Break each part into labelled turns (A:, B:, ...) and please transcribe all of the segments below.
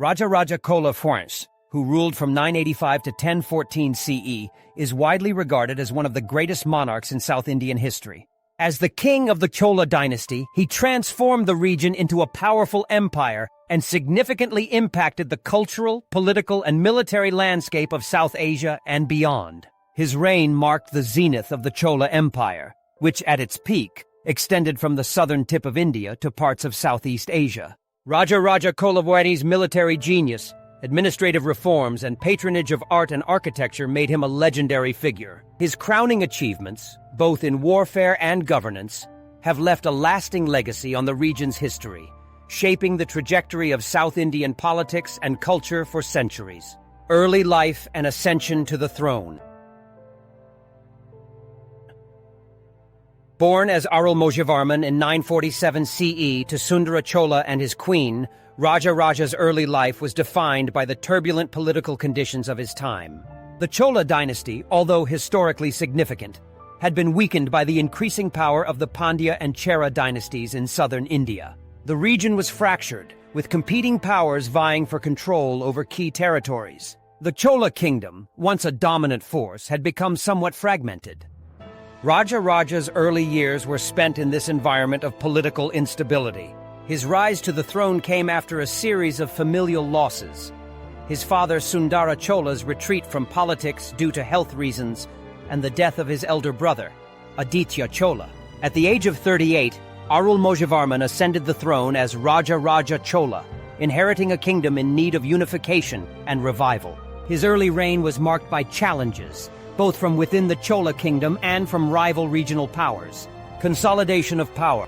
A: Raja Chola France, who ruled from 985 to 1014 CE, is widely regarded as one of the greatest monarchs in South Indian history. As the king of the Chola dynasty, he transformed the region into a powerful empire and significantly impacted the cultural, political, and military landscape of South Asia and beyond. His reign marked the zenith of the Chola Empire, which at its peak extended from the southern tip of India to parts of Southeast Asia. Raja Cholawani's military genius, administrative reforms, and patronage of art and architecture made him a legendary figure. His crowning achievements, both in warfare and governance, have left a lasting legacy on the region's history, shaping the trajectory of South Indian politics and culture for centuries. Early life and ascension to the throne. Born as Arulmozhivarman in 947 CE to Sundara Chola and his queen, Raja's early life was defined by the turbulent political conditions of his time. The Chola dynasty, although historically significant, had been weakened by the increasing power of the Pandya and Chera dynasties in southern India. The region was fractured, with competing powers vying for control over key territories. The Chola kingdom, once a dominant force, had become somewhat fragmented. Raja's early years were spent in this environment of political instability. His rise to the throne came after a series of familial losses. His father Sundara Chola's retreat from politics due to health reasons, and the death of his elder brother, Aditya Chola. At the age of 38, Arulmozhivarman ascended the throne as Raja Chola, inheriting a kingdom in need of unification and revival. His early reign was marked by challenges, both from within the Chola kingdom and from rival regional powers. Consolidation of power.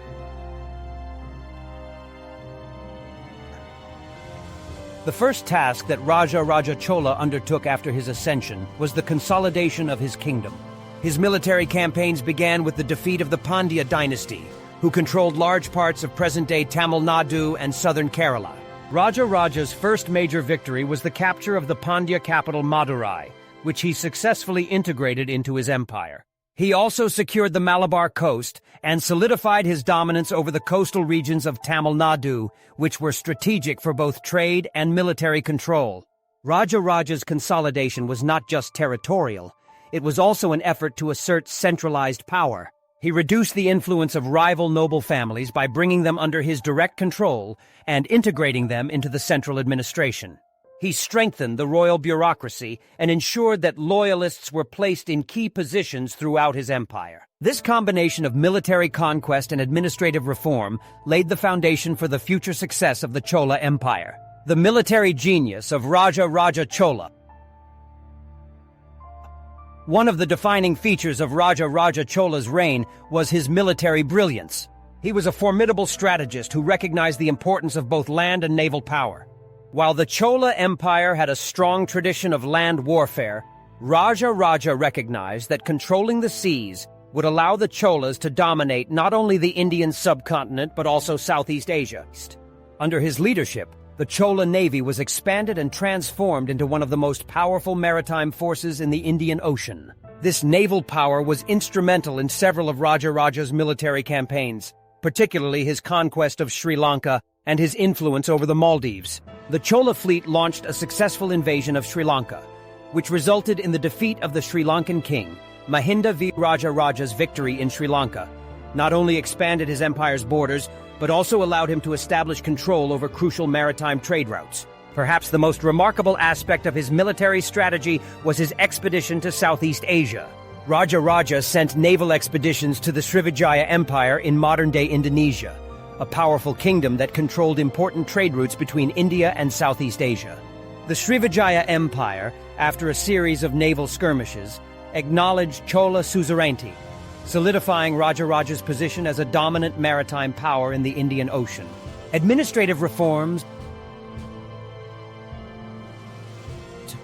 A: The first task that Raja Chola undertook after his ascension was the consolidation of his kingdom. His military campaigns began with the defeat of the Pandya dynasty, who controlled large parts of present-day Tamil Nadu and southern Kerala. Raja's first major victory was the capture of the Pandya capital Madurai, which he successfully integrated into his empire. He also secured the Malabar coast and solidified his dominance over the coastal regions of Tamil Nadu, which were strategic for both trade and military control. Raja's consolidation was not just territorial, it was also an effort to assert centralized power. He reduced the influence of rival noble families by bringing them under his direct control and integrating them into the central administration. He strengthened the royal bureaucracy and ensured that loyalists were placed in key positions throughout his empire. This combination of military conquest and administrative reform laid the foundation for the future success of the Chola Empire. The military genius of Raja Chola. One of the defining features of Raja Chola's reign was his military brilliance. He was a formidable strategist who recognized the importance of both land and naval power. While the Chola Empire had a strong tradition of land warfare, Raja recognized that controlling the seas would allow the Cholas to dominate not only the Indian subcontinent but also Southeast Asia. Under his leadership, the Chola Navy was expanded and transformed into one of the most powerful maritime forces in the Indian Ocean. This naval power was instrumental in several of Raja's military campaigns, particularly his conquest of Sri Lanka and his influence over the Maldives. The Chola fleet launched a successful invasion of Sri Lanka, which resulted in the defeat of the Sri Lankan king. Mahinda V. Raja's victory in Sri Lanka not only expanded his empire's borders, but also allowed him to establish control over crucial maritime trade routes. Perhaps the most remarkable aspect of his military strategy was his expedition to Southeast Asia. Raja sent naval expeditions to the Srivijaya Empire in modern-day Indonesia, a powerful kingdom that controlled important trade routes between India and Southeast Asia. The Srivijaya Empire, after a series of naval skirmishes, acknowledged Chola suzerainty, solidifying Raja's position as a dominant maritime power in the Indian Ocean. Administrative reforms.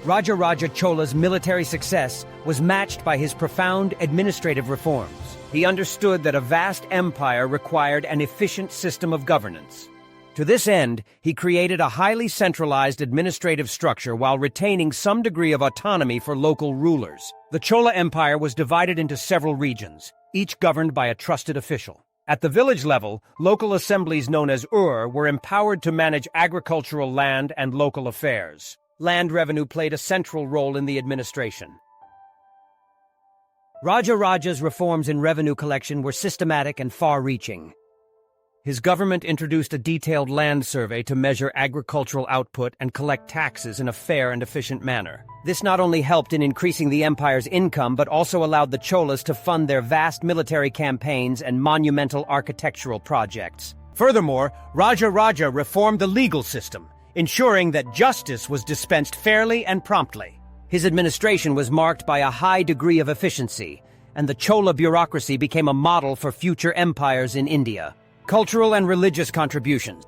A: Raja Chola's military success was matched by his profound administrative reforms. He understood that a vast empire required an efficient system of governance. To this end, he created a highly centralized administrative structure while retaining some degree of autonomy for local rulers. The Chola Empire was divided into several regions, each governed by a trusted official. At the village level, local assemblies known as were empowered to manage agricultural land and local affairs. Land revenue played a central role in the administration. Raja's reforms in revenue collection were systematic and far-reaching. His government introduced a detailed land survey to measure agricultural output and collect taxes in a fair and efficient manner. This not only helped in increasing the empire's income, but also allowed the Cholas to fund their vast military campaigns and monumental architectural projects. Furthermore, Raja reformed the legal system, ensuring that justice was dispensed fairly and promptly. His administration was marked by a high degree of efficiency, and the Chola bureaucracy became a model for future empires in India. Cultural and religious contributions.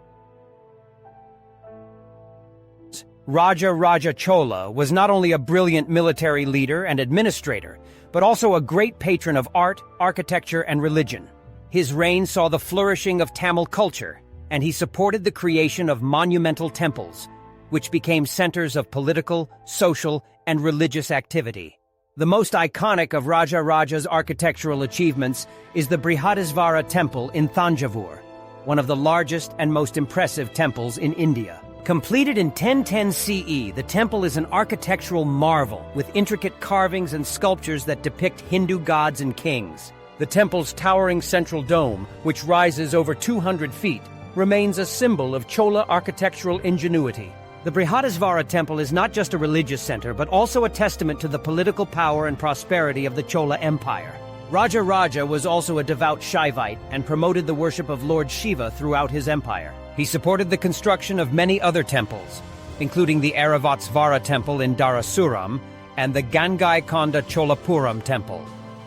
A: Raja Chola was not only a brilliant military leader and administrator, but also a great patron of art, architecture, and religion. His reign saw the flourishing of Tamil culture, and he supported the creation of monumental temples, which became centers of political, social, and religious activity. The most iconic of Raja's architectural achievements is the Brihadisvara Temple in Thanjavur, one of the largest and most impressive temples in India. Completed in 1010 CE, the temple is an architectural marvel with intricate carvings and sculptures that depict Hindu gods and kings. The temple's towering central dome, which rises over 200 feet, remains a symbol of Chola architectural ingenuity. The Brihadisvara Temple is not just a religious center, but also a testament to the political power and prosperity of the Chola Empire. Raja was also a devout Shaivite and promoted the worship of Lord Shiva throughout his empire. He supported the construction of many other temples, including the Airavatsvara Temple in Darasuram and the Gangaikonda Cholapuram Temple,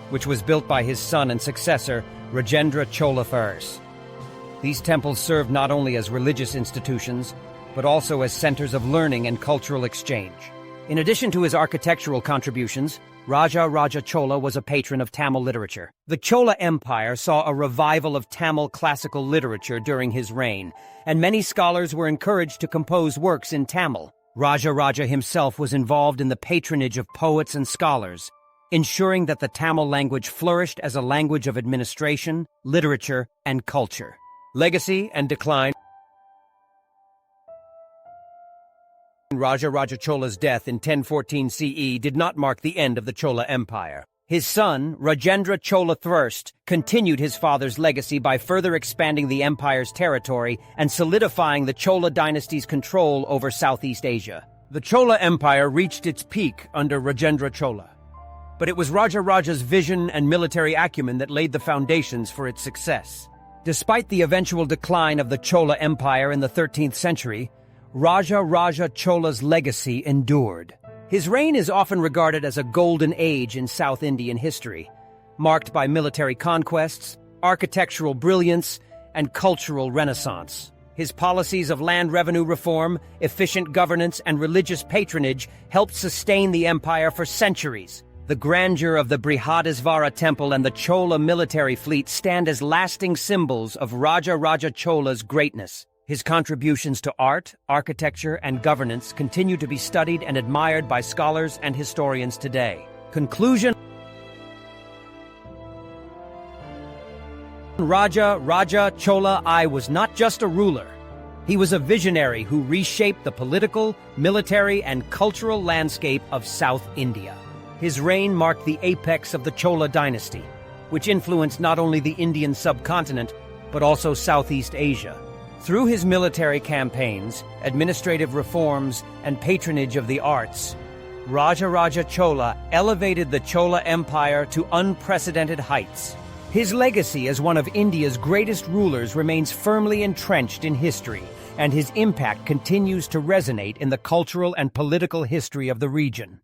A: which was built by his son and successor, Rajendra Chola I. These temples served not only as religious institutions, but also as centers of learning and cultural exchange. In addition to his architectural contributions, Raja Chola was a patron of Tamil literature. The Chola Empire saw a revival of Tamil classical literature during his reign, and many scholars were encouraged to compose works in Tamil. Raja himself was involved in the patronage of poets and scholars, ensuring that the Tamil language flourished as a language of administration, literature, and culture. Legacy and decline. Raja Chola's death in 1014 CE did not mark the end of the Chola Empire. His son, Rajendra Chola I, continued his father's legacy by further expanding the empire's territory and solidifying the Chola dynasty's control over Southeast Asia. The Chola Empire reached its peak under Rajendra Chola, but it was Raja's vision and military acumen that laid the foundations for its success. Despite the eventual decline of the Chola Empire in the 13th century, Raja Chola's legacy endured. His reign is often regarded as a golden age in South Indian history, marked by military conquests, architectural brilliance, and cultural renaissance. His policies of land revenue reform, efficient governance, and religious patronage helped sustain the empire for centuries. The grandeur of the Brihadisvara Temple and the Chola military fleet stand as lasting symbols of Raja Chola's greatness. His contributions to art, architecture, and governance continue to be studied and admired by scholars and historians today. Conclusion. Raja Chola I was not just a ruler. He was a visionary who reshaped the political, military, and cultural landscape of South India. His reign marked the apex of the Chola dynasty, which influenced not only the Indian subcontinent, but also Southeast Asia. Through his military campaigns, administrative reforms, and patronage of the arts, Raja Chola elevated the Chola Empire to unprecedented heights. His legacy as one of India's greatest rulers remains firmly entrenched in history, and his impact continues to resonate in the cultural and political history of the region.